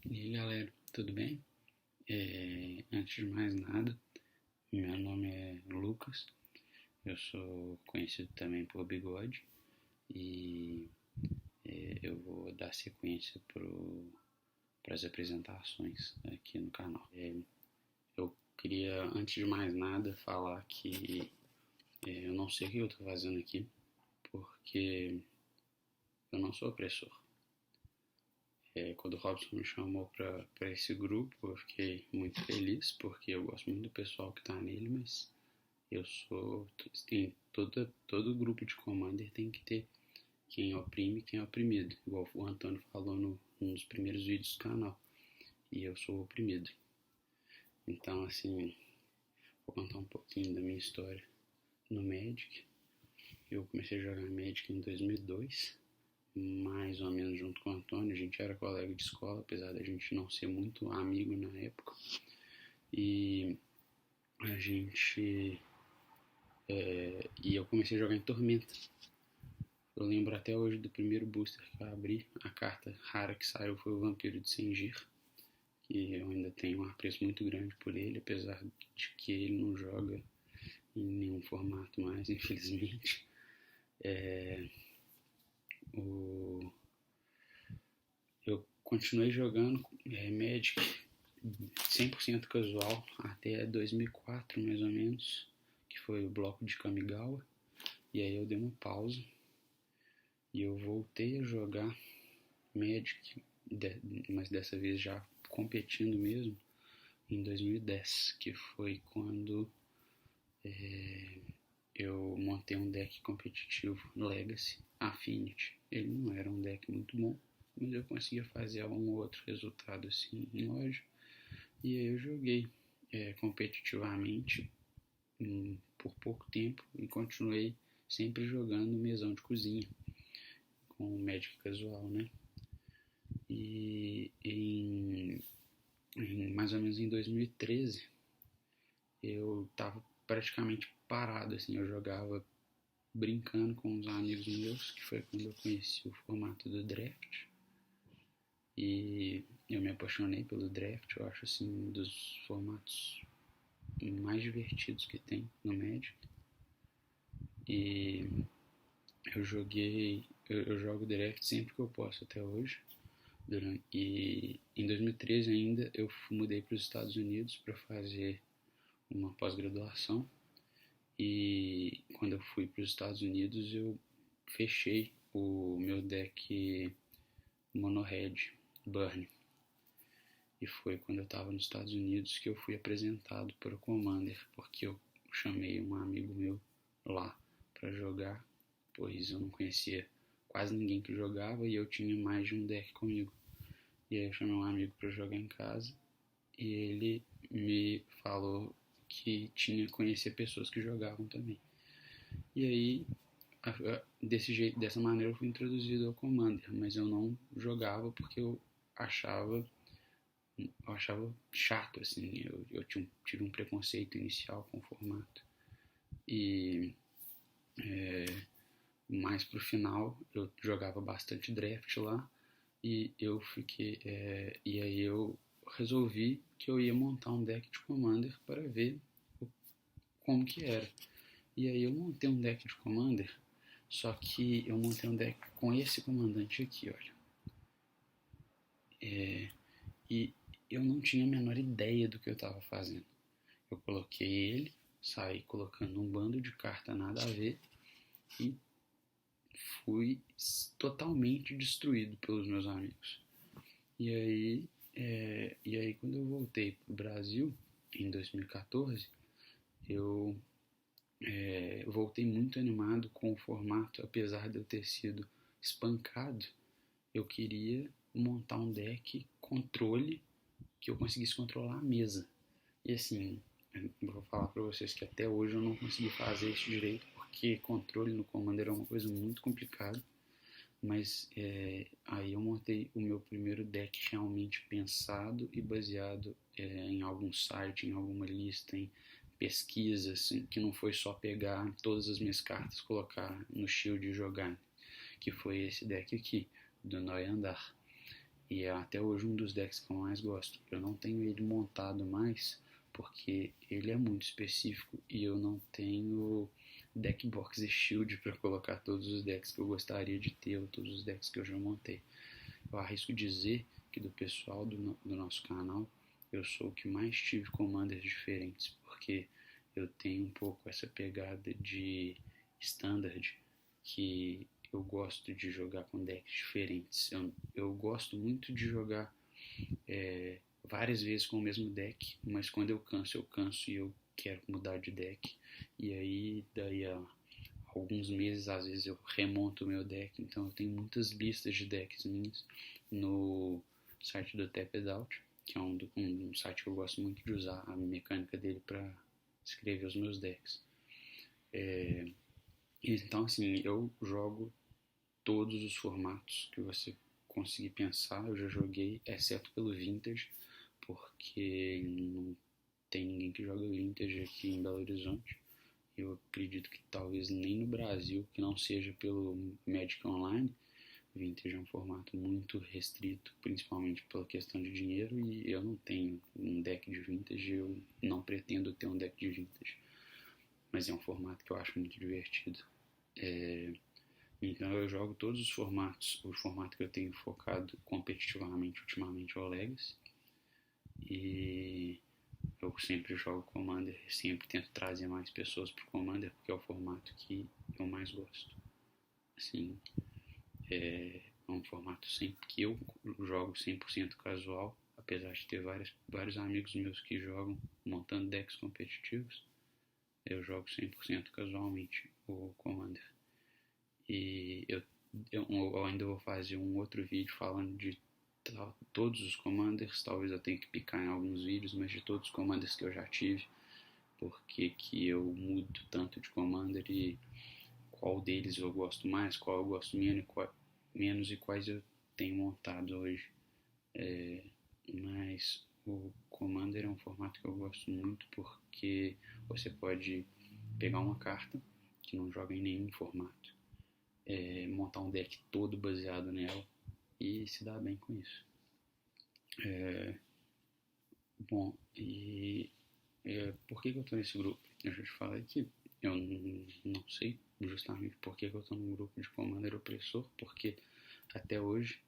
E aí galera, tudo bem? Antes de mais nada, meu nome é Lucas, eu sou conhecido também por Bigode e eu vou dar sequência para as apresentações aqui no canal. Eu queria, antes de mais nada, falar que eu não sei o que eu estou fazendo aqui, porque eu não sou opressor. Quando o Robson me chamou para esse grupo, eu fiquei muito feliz, porque eu gosto muito do pessoal que está nele, mas eu sou. Todo grupo de Commander tem que ter quem oprime e quem é oprimido, igual o Antônio falou num dos primeiros vídeos do canal, e eu sou oprimido. Então, assim, vou contar um pouquinho da minha história no Magic. Eu comecei a jogar Magic em 2002. Mais ou menos junto com o Antônio, a gente era colega de escola, apesar da gente não ser muito amigo na época. E a gente. E eu comecei a jogar em Tormenta. Eu lembro até hoje do primeiro booster que eu abri. A carta rara que saiu foi o Vampiro de Sengir, que eu ainda tenho um apreço muito grande por ele, apesar de que ele não joga em nenhum formato mais, infelizmente. Eu continuei jogando Magic 100% casual até 2004, mais ou menos, que foi o bloco de Kamigawa. E aí eu dei uma pausa e eu voltei a jogar Magic, mas dessa vez já competindo mesmo, em 2010, que foi quando eu montei um deck competitivo Legacy Affinity. Ele não era um deck muito bom, mas eu conseguia fazer um ou outro resultado assim em loja. E aí eu joguei competitivamente por pouco tempo e continuei sempre jogando mesão de cozinha com o Magic casual, né? E mais ou menos em 2013 eu tava praticamente parado, assim, eu jogava brincando com os amigos meus, que foi quando eu conheci o formato do draft. E eu me apaixonei pelo draft, eu acho assim um dos formatos mais divertidos que tem no Magic. E eu jogo draft sempre que eu posso até hoje. E em 2013 ainda eu mudei para os Estados Unidos para fazer uma pós-graduação. E quando eu fui para os Estados Unidos eu fechei o meu deck Mono Red Burn. E foi quando eu estava nos Estados Unidos que eu fui apresentado para o Commander, porque eu chamei um amigo meu lá para jogar, pois eu não conhecia quase ninguém que jogava e eu tinha mais de um deck comigo. E aí eu chamei um amigo para jogar em casa e ele me falou que tinha que conhecer pessoas que jogavam também. E aí, dessa maneira eu fui introduzido ao Commander, mas eu não jogava porque eu achava chato, assim, eu tive um preconceito inicial com o formato. E mais pro final eu jogava bastante draft lá e e aí eu resolvi que eu ia montar um deck de Commander para ver como que era. E aí eu montei um deck de Commander, só que eu montei um deck com esse comandante aqui, olha. E eu não tinha a menor ideia do que eu estava fazendo. Eu coloquei ele, saí colocando um bando de carta nada a ver e fui totalmente destruído pelos meus amigos. E aí quando eu voltei pro Brasil, em 2014, eu voltei muito animado com o formato, apesar de eu ter sido espancado. Eu queria montar um deck controle que eu conseguisse controlar a mesa. E assim, eu vou falar pra vocês que até hoje eu não consegui fazer isso direito, porque controle no Commander é uma coisa muito complicada. Mas aí eu montei o meu primeiro deck realmente pensado e baseado em algum site, em alguma lista, em pesquisa, assim, que não foi só pegar todas as minhas cartas, colocar no shield e jogar, que foi esse deck aqui, do Noyandar. E é até hoje um dos decks que eu mais gosto. Eu não tenho ele montado mais porque ele é muito específico e eu não tenho deck box e shield para colocar todos os decks que eu gostaria de ter ou todos os decks que eu já montei. Eu arrisco dizer que do pessoal do nosso canal eu sou o que mais tive commanders diferentes, porque eu tenho um pouco essa pegada de standard, que eu gosto de jogar com decks diferentes. Eu gosto muito de jogar várias vezes com o mesmo deck, mas quando eu canso e eu quero mudar de deck. E aí, daí a alguns meses, às vezes eu remonto o meu deck. Então eu tenho muitas listas de decks minhas no site do Tapped Out, que é um site que eu gosto muito de usar a mecânica dele para escrever os meus decks. Então, assim, eu jogo todos os formatos que você conseguir pensar. Eu já joguei, exceto pelo Vintage, porque não tem ninguém que joga Vintage aqui em Belo Horizonte. Eu acredito que talvez nem no Brasil, que não seja pelo Magic Online. Vintage é um formato muito restrito, principalmente pela questão de dinheiro, e eu não tenho um deck de Vintage, eu não pretendo ter um deck de Vintage. Mas é um formato que eu acho muito divertido. Então eu jogo todos os formatos. O formato que eu tenho focado competitivamente ultimamente é o Legacy. E eu sempre jogo Commander, sempre tento trazer mais pessoas pro Commander, porque é o formato que eu mais gosto. Assim, é um formato que eu jogo 100% casual, apesar de ter vários amigos meus que jogam montando decks competitivos. Eu jogo 100% casualmente o Commander. E eu ainda vou fazer um outro vídeo falando de todos os Commanders. Talvez eu tenha que picar em alguns vídeos, mas de todos os Commanders que eu já tive, porque que eu mudo tanto de Commander e qual deles eu gosto mais, qual eu gosto menos e quais eu tenho montado hoje. Mas o Commander é um formato que eu gosto muito porque você pode pegar uma carta que não joga em nenhum formato, montar um deck todo baseado nela e se dar bem com isso. Bom, e por que eu tô nesse grupo? Eu já te falei que eu não sei justamente por que eu tô num grupo de Commander opressor, porque até hoje,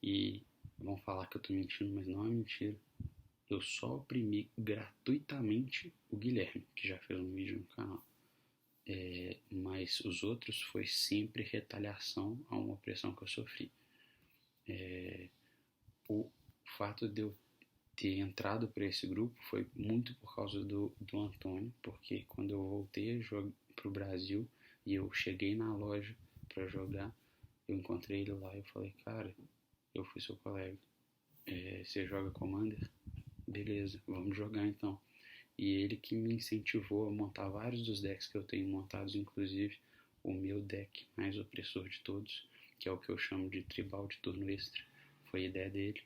e vão falar que eu tô mentindo, mas não é mentira, eu só oprimi gratuitamente o Guilherme, que já fez um vídeo no canal. Mas os outros foi sempre retaliação a uma opressão que eu sofri. O fato de eu ter entrado para esse grupo foi muito por causa do Antônio, porque quando eu voltei para o Brasil e eu cheguei na loja para jogar, eu encontrei ele lá e eu falei, cara, eu fui seu colega, você joga Commander? Beleza, vamos jogar então. E ele que me incentivou a montar vários dos decks que eu tenho montados, inclusive o meu deck mais opressor de todos, que é o que eu chamo de tribal de turno extra, foi a ideia dele.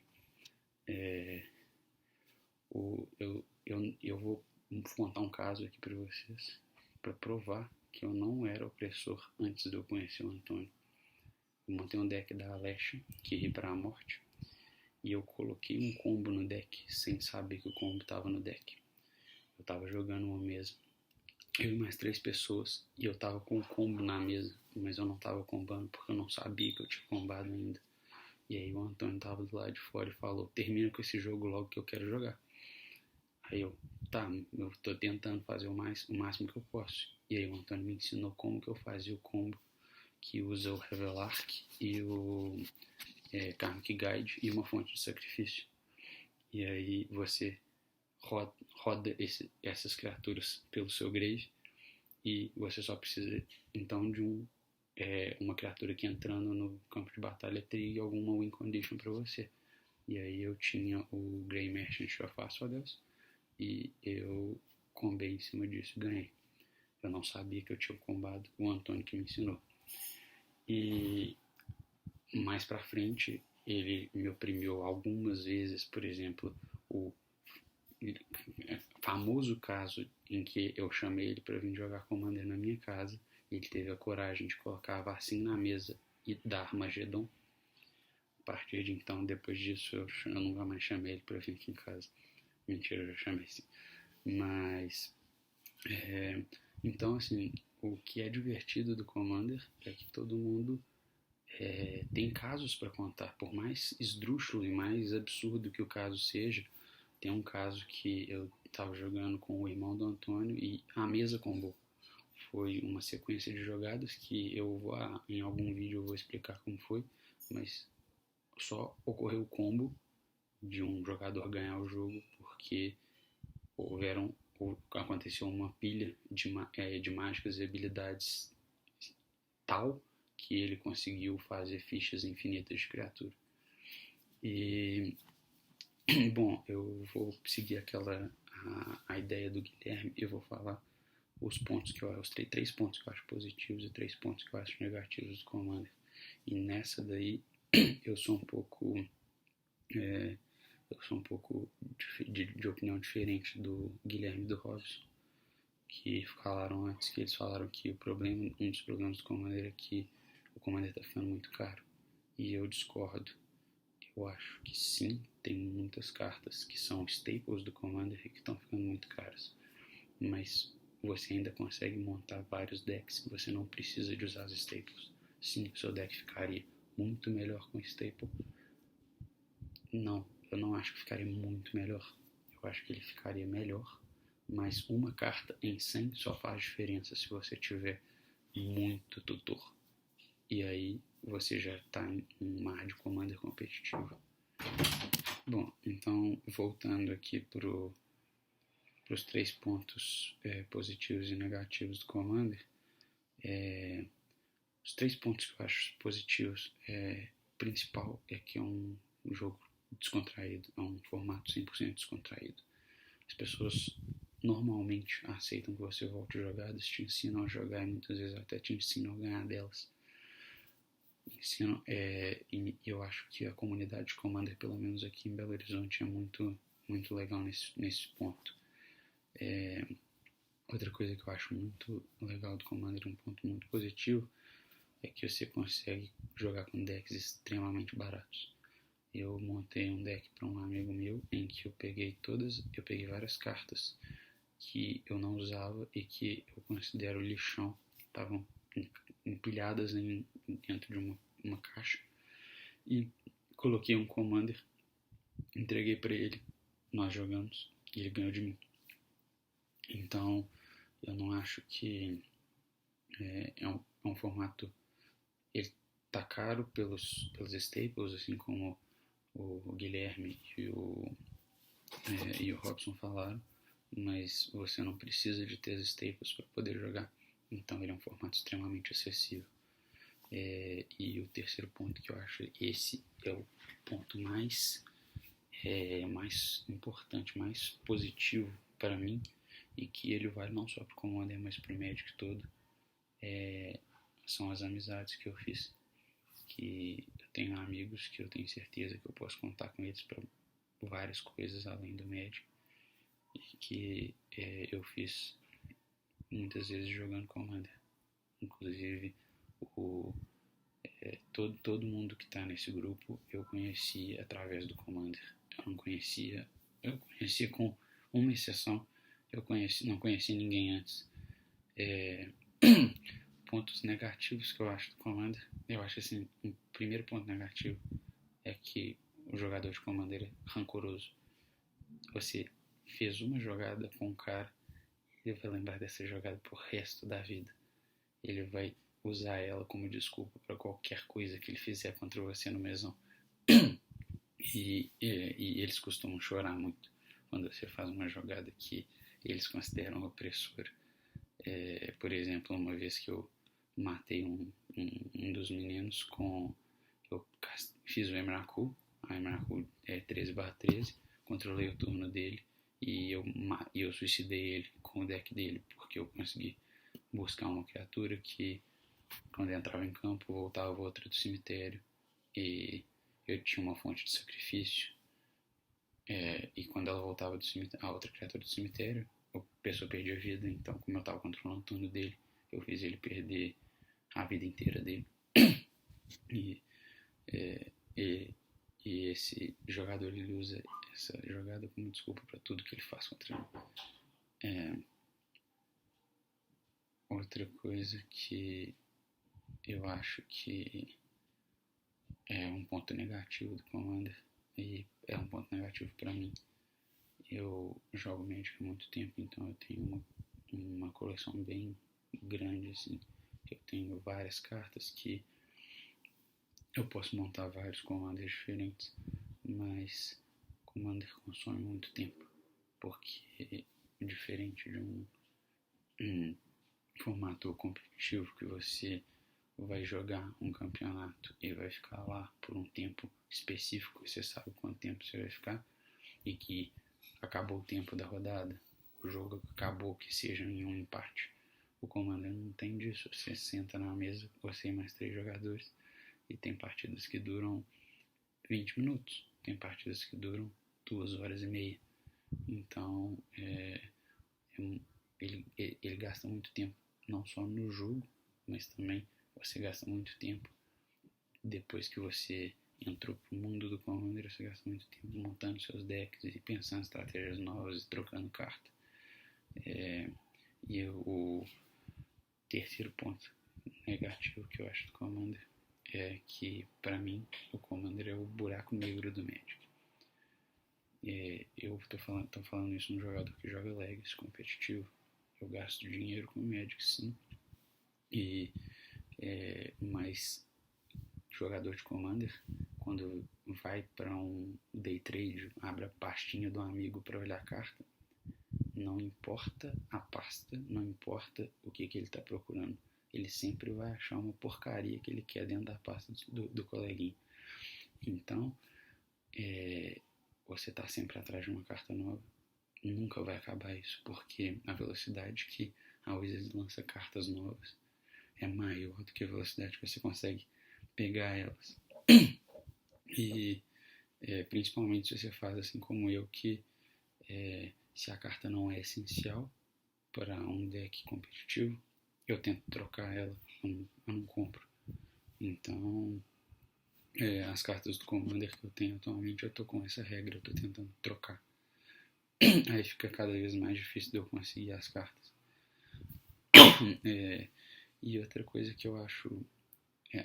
Eu vou contar um caso aqui para vocês, para provar que eu não era opressor antes de eu conhecer o Antônio. Eu montei um deck da Alesha, que ri para a morte, e eu coloquei um combo no deck sem saber que o combo estava no deck. Eu estava jogando uma mesa, eu e mais 3 pessoas, e eu estava com o combo na mesa, mas eu não estava combando porque eu não sabia que eu tinha combado ainda. E aí o Antônio estava do lado de fora e falou, termina com esse jogo logo que eu quero jogar. Aí eu tô tentando fazer o máximo que eu posso. E aí o Antônio me ensinou como que eu fazia o combo que usa o Revelark e o Karmic Guide e uma fonte de sacrifício. E aí você roda essas criaturas pelo seu grave e você só precisa então de uma criatura que entrando no campo de batalha teria alguma win condition para você. E aí eu tinha o Grey Merchant of Asphodels e eu combei em cima disso e ganhei. Eu não sabia que eu tinha combado, o Antônio que me ensinou. E mais pra frente ele me oprimiu algumas vezes, por exemplo, o famoso caso em que eu chamei ele para vir jogar Commander na minha casa, ele teve a coragem de colocar a vacina na mesa e dar Armagedon. partir de então, depois disso, eu nunca mais chamei ele pra vir aqui em casa. Mentira, eu já chamei sim. Mas, então, assim, o que é divertido do Commander é que todo mundo tem casos para contar. Por mais esdrúxulo e mais absurdo que o caso seja, tem um caso que eu estava jogando com o irmão do Antônio e a mesa combou. Foi uma sequência de jogadas que em algum vídeo eu vou explicar como foi, mas só ocorreu o combo de um jogador ganhar o jogo porque aconteceu uma pilha de mágicas e habilidades tal que ele conseguiu fazer fichas infinitas de criatura. E, bom, eu vou seguir a ideia do Guilherme e eu vou falar os três pontos que eu acho positivos e 3 pontos que eu acho negativos do Commander. E nessa daí eu sou um pouco de opinião diferente do Guilherme e do Robson, que falaram antes, que eles falaram que um dos problemas do Commander é que o Commander está ficando muito caro. E eu discordo. Eu acho que sim, tem muitas cartas que são staples do Commander e que estão ficando muito caras. Mas você ainda consegue montar vários decks que você não precisa de usar as staples. Sim, seu deck ficaria muito melhor com staple. Não, eu não acho que ficaria muito melhor. Eu acho que ele ficaria melhor, mas uma carta em 100 só faz diferença se você tiver muito tutor. E aí você já está em um mar de Commander competitivo. Bom, então voltando aqui para os 3 pontos positivos e negativos do Commander, os 3 pontos que eu acho positivos, o principal é que é um jogo descontraído, é um formato 100% descontraído. As pessoas normalmente aceitam que você volte jogadas, te ensinam a jogar e muitas vezes até te ensinam a ganhar delas. E eu acho que a comunidade de Commander, pelo menos aqui em Belo Horizonte, é muito, muito legal nesse ponto. Outra coisa que eu acho muito legal do Commander, um ponto muito positivo, é que você consegue jogar com decks extremamente baratos. Eu montei um deck para um amigo meu em que eu peguei várias cartas que eu não usava e que eu considero lixão, estavam empilhadas dentro de uma caixa, e coloquei um Commander, entreguei para ele, nós jogamos e ele ganhou de mim. Então eu não acho que é um formato, ele tá caro pelos staples, assim como o Guilherme e o Robson falaram, mas você não precisa de ter as staples para poder jogar, então ele é um formato extremamente acessível. E o terceiro ponto que eu acho, esse é o ponto mais importante, mais positivo para mim, e que ele vale não só para o Commander, mas para o Magic todo, são as amizades que eu fiz, que eu tenho amigos que eu tenho certeza que eu posso contar com eles para várias coisas além do Magic, e que eu fiz muitas vezes jogando Commander. Inclusive todo mundo que está nesse grupo eu conheci através do Commander. Eu conhecia com uma exceção, não conheci ninguém antes. Pontos negativos que eu acho do Commander, eu acho assim, o primeiro ponto negativo é que o jogador de Commander é rancoroso. Você fez uma jogada com um cara, ele vai lembrar dessa jogada pro resto da vida. Ele vai usar ela como desculpa para qualquer coisa que ele fizer contra você no mesão. E eles costumam chorar muito quando você faz uma jogada que eles consideram opressora. Por exemplo, uma vez que eu matei um dos meninos eu fiz o Emrakul, a Emrakul é 13/13, controlei o turno dele e eu suicidei ele com o deck dele, porque eu consegui buscar uma criatura que, quando entrava em campo, voltava outra do cemitério, e eu tinha uma fonte de sacrifício, e quando ela voltava a outra criatura do cemitério, a pessoa perdia a vida. Então, como eu estava controlando o turno dele, eu fiz ele perder a vida inteira dele. E E, e esse jogador ele usa essa jogada como desculpa para tudo que ele faz contra mim. Outra coisa que eu acho que é um ponto negativo do Commander, e é um ponto negativo para mim. Eu jogo Magic há muito tempo, então eu tenho uma coleção bem grande, assim. Eu tenho várias cartas que eu posso montar vários Commanders diferentes, mas Commander consome muito tempo, porque diferente de um formato competitivo que você vai jogar um campeonato e vai ficar lá por um tempo específico, você sabe quanto tempo você vai ficar, e que acabou o tempo da rodada, o jogo acabou, que seja em um empate. O Commander não tem disso. Você senta na mesa, você e mais 3 jogadores, e tem partidas que duram 20 minutos, tem partidas que duram 2 horas e meia. Então, ele gasta muito tempo, não só no jogo, mas também você gasta muito tempo depois que você entrou pro mundo do Commander, você gasta muito tempo montando seus decks e pensando em estratégias novas e trocando carta. E o terceiro ponto negativo que eu acho do Commander é que, para mim, o Commander é o buraco negro do Magic. Eu tô falando isso num jogador que joga Legacy competitivo. Eu gasto dinheiro com Magic, sim. Mas jogador de Commander, quando vai para um day trade, abre a pastinha do amigo para olhar a carta, não importa a pasta, não importa o que ele está procurando, ele sempre vai achar uma porcaria que ele quer dentro da pasta do coleguinha. Então, você está sempre atrás de uma carta nova. Nunca vai acabar isso, porque a velocidade que a Wizards lança cartas novas é maior do que a velocidade que você consegue pegar elas. E principalmente se você faz assim como eu, que se a carta não é essencial para um deck competitivo, eu tento trocar ela, eu não compro. Então, as cartas do Commander que eu tenho atualmente, eu tô com essa regra, eu tô tentando trocar. Aí fica cada vez mais difícil de eu conseguir as cartas. E outra coisa que eu acho,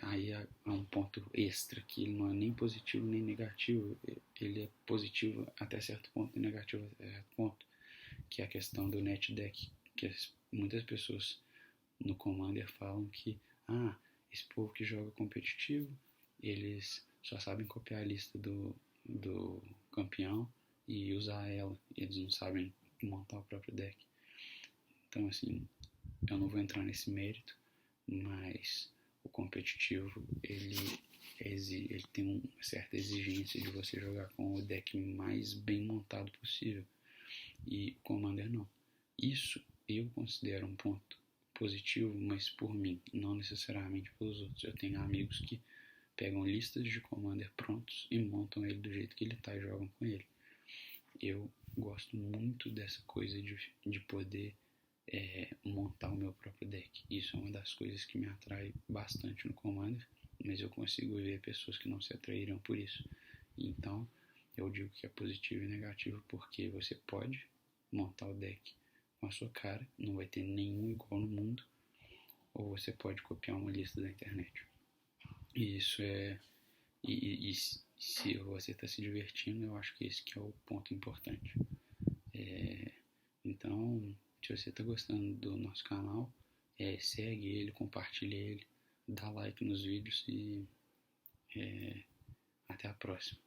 aí há um ponto extra, que ele não é nem positivo nem negativo, ele é positivo até certo ponto e negativo até certo ponto, que é a questão do net deck, que muitas pessoas no Commander falam que esse povo que joga competitivo, eles só sabem copiar a lista do campeão e usar ela, eles não sabem montar o próprio deck. Então, assim, eu não vou entrar nesse mérito, mas o competitivo, ele tem uma certa exigência de você jogar com o deck mais bem montado possível, e o Commander não. Isso eu considero um ponto positivo, mas por mim, não necessariamente pelos outros. Eu tenho amigos que pegam listas de Commander prontos e montam ele do jeito que ele tá e jogam com ele. Eu gosto muito dessa coisa de poder montar o meu próprio deck. Isso é uma das coisas que me atrai bastante no Commander, mas eu consigo ver pessoas que não se atraíram por isso. Então, eu digo que é positivo e negativo, porque você pode montar o deck com a sua cara, não vai ter nenhum igual no mundo, ou você pode copiar uma lista da internet. E isso se você está se divertindo, eu acho que esse que é o ponto importante. Então, se você está gostando do nosso canal, segue ele, compartilha ele, dá like nos vídeos e até a próxima.